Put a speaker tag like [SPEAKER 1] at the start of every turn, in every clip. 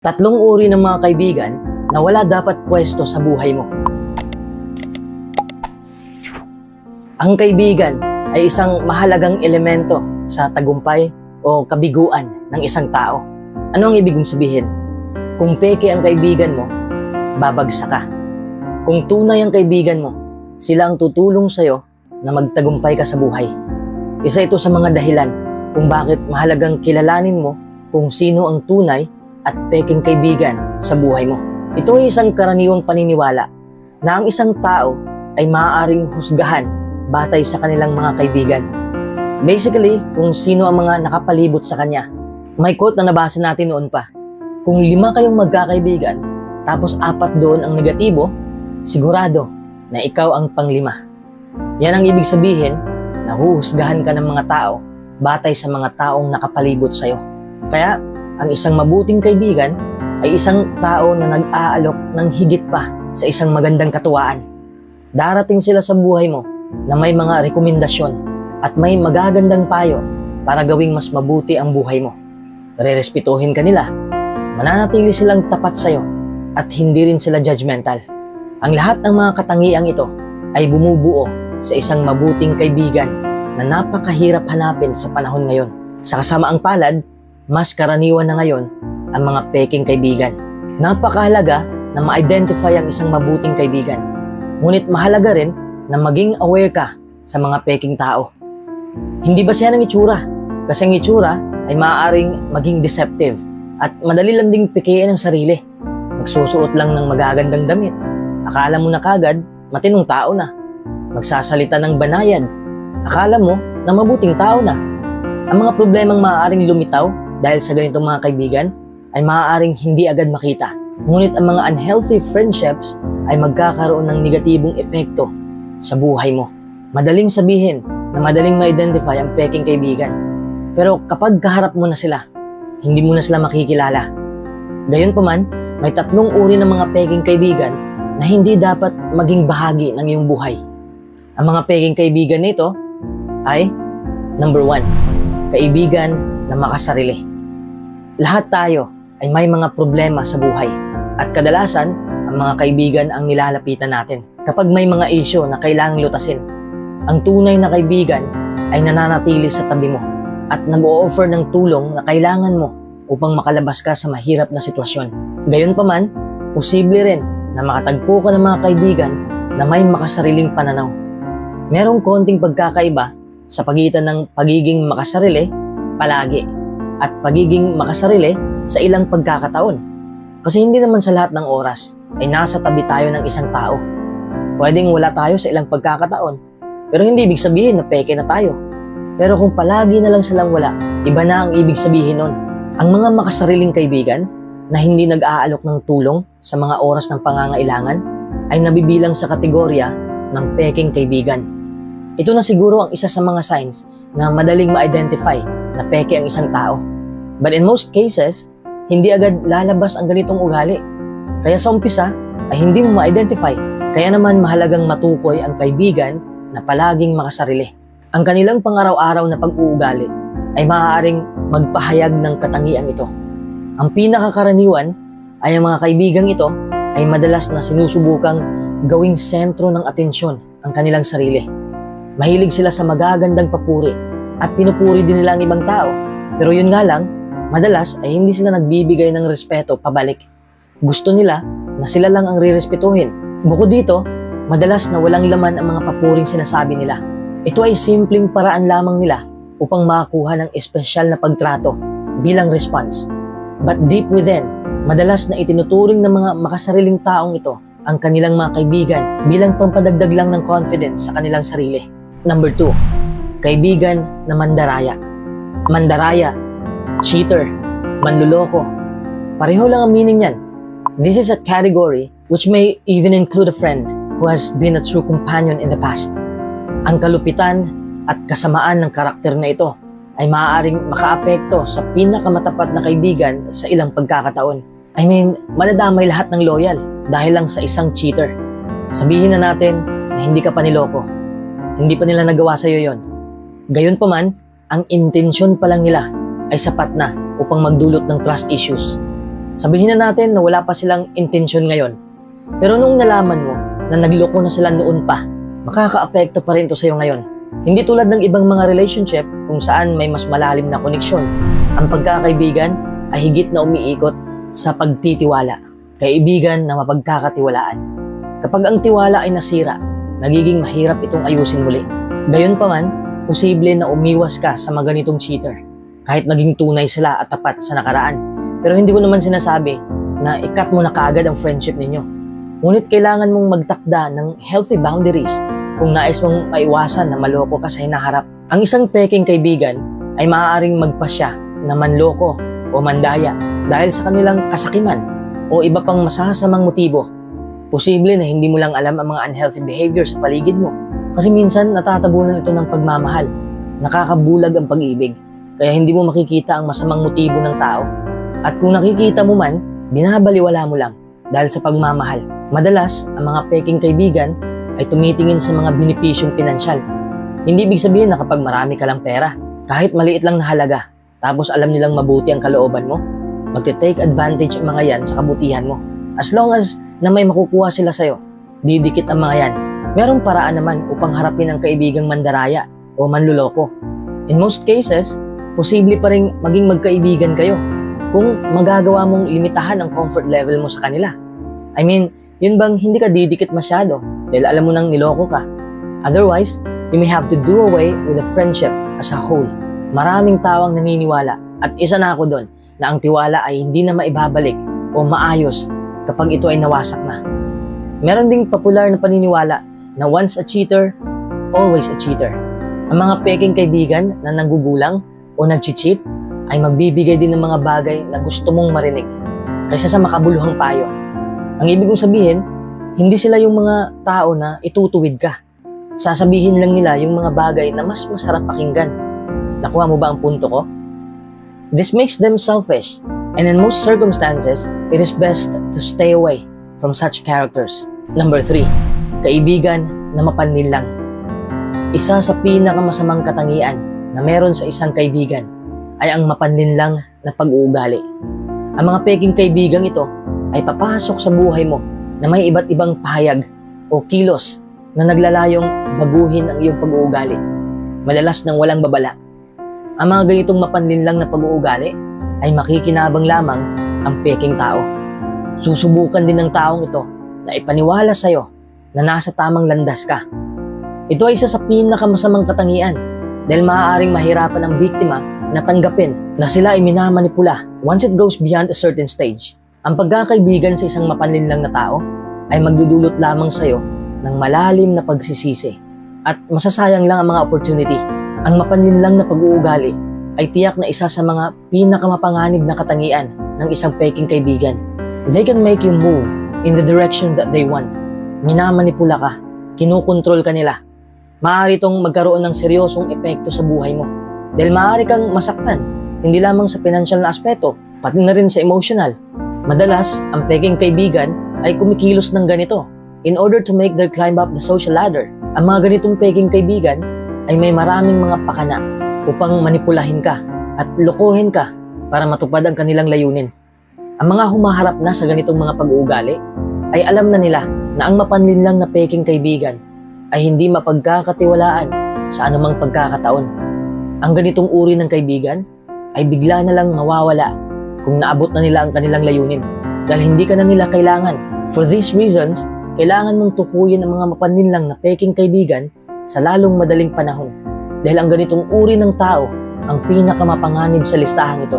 [SPEAKER 1] Tatlong uri ng mga kaibigan na wala dapat pwesto sa buhay mo. Ang kaibigan ay isang mahalagang elemento sa tagumpay o kabiguan ng isang tao. Ano ang ibig kong sabihin? Kung peke ang kaibigan mo, babagsak ka. Kung tunay ang kaibigan mo, sila ang tutulong sa'yo na magtagumpay ka sa buhay. Isa ito sa mga dahilan kung bakit mahalagang kilalanin mo kung sino ang tunay at peking kaibigan sa buhay mo. Ito ay isang karaniwang paniniwala na ang isang tao ay maaaring husgahan batay sa kanilang mga kaibigan. Basically, kung sino ang mga nakapalibot sa kanya. May quote na nabasa natin noon pa. Kung 5 kayong magkakaibigan, tapos 4 doon ang negatibo, sigurado na ikaw ang pang-5. Yan ang ibig sabihin na huhusgahan ka ng mga tao batay sa mga taong nakapalibot sa'yo. Kaya, ang isang mabuting kaibigan ay isang tao na nag-aalok ng higit pa sa isang magandang katuwaan. Darating sila sa buhay mo na may mga rekomendasyon at may magagandang payo para gawing mas mabuti ang buhay mo. Rerespetuhin ka nila, mananatili silang tapat sa'yo at hindi rin sila judgmental. Ang lahat ng mga katangiang ito ay bumubuo sa isang mabuting kaibigan na napakahirap hanapin sa panahon ngayon. Sa kasamaang palad, mas karaniwan na ngayon ang mga peking kaibigan. Napakahalaga na ma-identify ang isang mabuting kaibigan. Ngunit mahalaga rin na maging aware ka sa mga peking tao. Hindi ba siya ng itsura? Kasi ang itsura ay maaaring maging deceptive at madali lang ding pikiin ang sarili. Magsusuot lang ng magagandang damit. Akala mo na kagad, matinong tao na. Magsasalita ng banayad. Akala mo na mabuting tao na. Ang mga problemang maaaring lumitaw dahil sa ganitong mga kaibigan ay maaaring hindi agad makita. Ngunit ang mga unhealthy friendships ay magkakaroon ng negatibong epekto sa buhay mo. Madaling sabihin na madaling ma-identify ang peking kaibigan. Pero kapag kaharap mo na sila, hindi mo na sila makikilala. Gayunpaman, may 3 uri ng mga peking kaibigan na hindi dapat maging bahagi ng iyong buhay. Ang mga peking kaibigan nito ay number 1, kaibigan na makasarili. Lahat tayo ay may mga problema sa buhay at kadalasan ang mga kaibigan ang nilalapitan natin. Kapag may mga issue na kailangang lutasin, ang tunay na kaibigan ay nananatili sa tabi mo at nag-o-offer ng tulong na kailangan mo upang makalabas ka sa mahirap na sitwasyon. Gayunpaman, posible rin na makatagpo ka ng mga kaibigan na may makasariling pananaw. Merong konting pagkakaiba sa pagitan ng pagiging makasarili palagi at pagiging makasarili sa ilang pagkakataon. Kasi hindi naman sa lahat ng oras ay nasa tabi tayo ng isang tao. Pwedeng wala tayo sa ilang pagkakataon, pero hindi ibig sabihin na peke na tayo. Pero kung palagi na lang silang wala, iba na ang ibig sabihin nun. Ang mga makasariling kaibigan na hindi nag-aalok ng tulong sa mga oras ng pangangailangan ay nabibilang sa kategorya ng peking kaibigan. Ito na siguro ang isa sa mga signs na madaling ma-identify na peke ang isang tao. But in most cases, hindi agad lalabas ang ganitong ugali. Kaya sa umpisa ay hindi mo ma-identify. Kaya naman mahalagang matukoy ang kaibigan na palaging makasarili. Ang kanilang pang-araw-araw na pag-uugali ay maaaring magpahayag ng katangian ito. Ang pinakakaraniwan ay ang mga kaibigang ito ay madalas na sinusubukang gawing sentro ng atensyon ang kanilang sarili. Mahilig sila sa magagandang papuri at pinupuri din nila ang ibang tao. Pero yun nga lang, madalas ay hindi sila nagbibigay ng respeto pabalik. Gusto nila na sila lang ang rirespetuhin. Bukod dito, madalas na walang laman ang mga papuring sinasabi nila. Ito ay simpleng paraan lamang nila upang makakuha ng espesyal na pagtrato bilang response. But deep within, madalas na itinuturing ng mga makasariling taong ito ang kanilang mga kaibigan bilang pampadagdag lang ng confidence sa kanilang sarili. Number 2, kaibigan na mandaraya. Mandaraya, cheater, manluloko. Pareho lang ang meaning niyan. This is a category which may even include a friend who has been a true companion in the past. Ang kalupitan at kasamaan ng karakter na ito ay maaaring makaapekto sa pinakamatapat na kaibigan sa ilang pagkakataon. I mean, madadamay lahat ng loyal dahil lang sa isang cheater. Sabihin na natin na hindi ka pa niloko. Hindi pa nila nagawa sa'yo yon. Gayunpaman, ang intensyon pa lang nila ay sapat na upang magdulot ng trust issues. Sabihin na natin na wala pa silang intensyon ngayon. Pero nung nalaman mo na nagloko na sila noon pa, makaka-apekto pa rin ito sa'yo ngayon. Hindi tulad ng ibang mga relationship kung saan may mas malalim na koneksyon. Ang pagkakaibigan ay higit na umiikot sa pagtitiwala. Kaibigan na mapagkakatiwalaan. Kapag ang tiwala ay nasira, nagiging mahirap itong ayusin muli. Gayunpaman, posible na umiwas ka sa mga ganitong cheater. Kahit naging tunay sila at tapat sa nakaraan. Pero hindi ko naman sinasabi na i-cut mo na kaagad ang friendship ninyo. Ngunit kailangan mong magtakda ng healthy boundaries kung nais mong maiwasan na maloko ka sa hinaharap. Ang isang peking kaibigan ay maaaring magpasya na manloko o mandaya dahil sa kanilang kasakiman o iba pang masasamang motibo. Posible na hindi mo lang alam ang mga unhealthy behavior sa paligid mo. Kasi minsan natatabunan ito ng pagmamahal. Nakakabulag ang pag-ibig. Kaya hindi mo makikita ang masamang motibo ng tao. At kung nakikita mo man, binabaliwala mo lang dahil sa pagmamahal. Madalas, ang mga peking kaibigan ay tumitingin sa mga benepisyong pinansyal. Hindi ibig sabihin na kapag marami ka lang pera, kahit maliit lang na halaga, tapos alam nilang mabuti ang kalooban mo, magte-take advantage ang mga yan sa kabutihan mo. As long as na may makukuha sila sa'yo, didikit ang mga yan. Merong paraan naman upang harapin ang kaibigang mandaraya o manluloko. In most cases, posible pa rin maging magkaibigan kayo kung magagawa mong limitahan ang comfort level mo sa kanila. I mean, yun bang hindi ka didikit masyado dahil alam mo nang niloko ka? Otherwise, you may have to do away with the friendship as a whole. Maraming tao ang naniniwala at isa na ako doon na ang tiwala ay hindi na maibabalik o maayos kapag ito ay nawasak na. Meron ding popular na paniniwala na once a cheater, always a cheater. Ang mga peking kaibigan na nanggugulang o nag-cheat ay magbibigay din ng mga bagay na gusto mong marinig kaysa sa makabuluhang payo. Ang ibig kong sabihin, hindi sila yung mga tao na itutuwid ka. Sasabihin lang nila yung mga bagay na mas masarap pakinggan. Nakuha mo ba ang punto ko? This makes them selfish, and in most circumstances, it is best to stay away from such characters. Number 3, kaibigan na mapanlinlang. Isa sa pinakamasamang katangian na meron sa isang kaibigan ay ang mapanlinlang na pag-uugali. Ang mga peking kaibigang ito ay papasok sa buhay mo na may iba't ibang pahayag o kilos na naglalayong baguhin ang iyong pag-uugali. Madalas nang walang babala. Ang mga ganitong mapanlinlang na pag-uugali ay makikinabang lamang ang peking tao. Susubukan din ng taong ito na ipaniwala sa'yo na nasa tamang landas ka. Ito ay isa sa pinakamasamang katangian dahil maaaring mahirapan ang biktima na tanggapin na sila ay minamanipula once it goes beyond a certain stage. Ang pagkakaibigan sa isang mapanlinlang na tao ay magdudulot lamang sa'yo ng malalim na pagsisisi at masasayang lang ang mga opportunity. Ang mapanlinlang na pag-uugali ay tiyak na isa sa mga pinakamapanganib na katangian ng isang peking kaibigan. They can make you move in the direction that they want. Minamanipula ka, kinukontrol ka nila. Maaari itong magkaroon ng seryosong epekto sa buhay mo dahil maaari kang masaktan, hindi lamang sa financial na aspeto, pati na rin sa emotional. Madalas, ang peking kaibigan ay kumikilos ng ganito in order to make their climb up the social ladder. Ang mga ganitong peking kaibigan ay may maraming mga pakana upang manipulahin ka at lokohin ka para matupad ang kanilang layunin. Ang mga humaharap na sa ganitong mga pag-uugali ay alam na nila na ang mapanlinlang na peking kaibigan ay hindi mapagkakatiwalaan sa anumang pagkakataon. Ang ganitong uri ng kaibigan ay bigla na lang mawawala kung naabot na nila ang kanilang layunin dahil hindi ka na nila kailangan. For these reasons, kailangan mong tukuyin ang mga mapanlinlang na peking kaibigan sa lalong madaling panahon dahil ang ganitong uri ng tao ang pinakamapanganib sa listahang ito.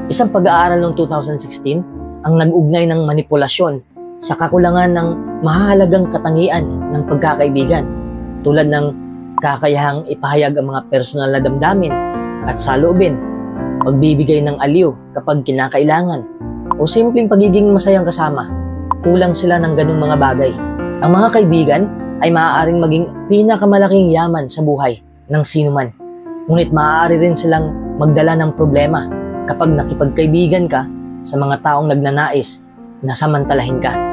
[SPEAKER 1] Isang pag-aaral noong 2016 ang nag-ugnay ng manipulasyon sa kakulangan ng mahalagang katangian ng pagkakaibigan tulad ng kakayahang ipahayag ang mga personal na damdamin at saloobin, pagbibigay ng aliw kapag kinakailangan, o simpleng pagiging masayang kasama. Kulang sila ng ganung mga bagay. Ang mga kaibigan ay maaaring maging pinakamalaking yaman sa buhay ng sinuman. Ngunit maaari rin silang magdala ng problema kapag nakipagkaibigan ka sa mga taong nagnanais na samantalahin ka.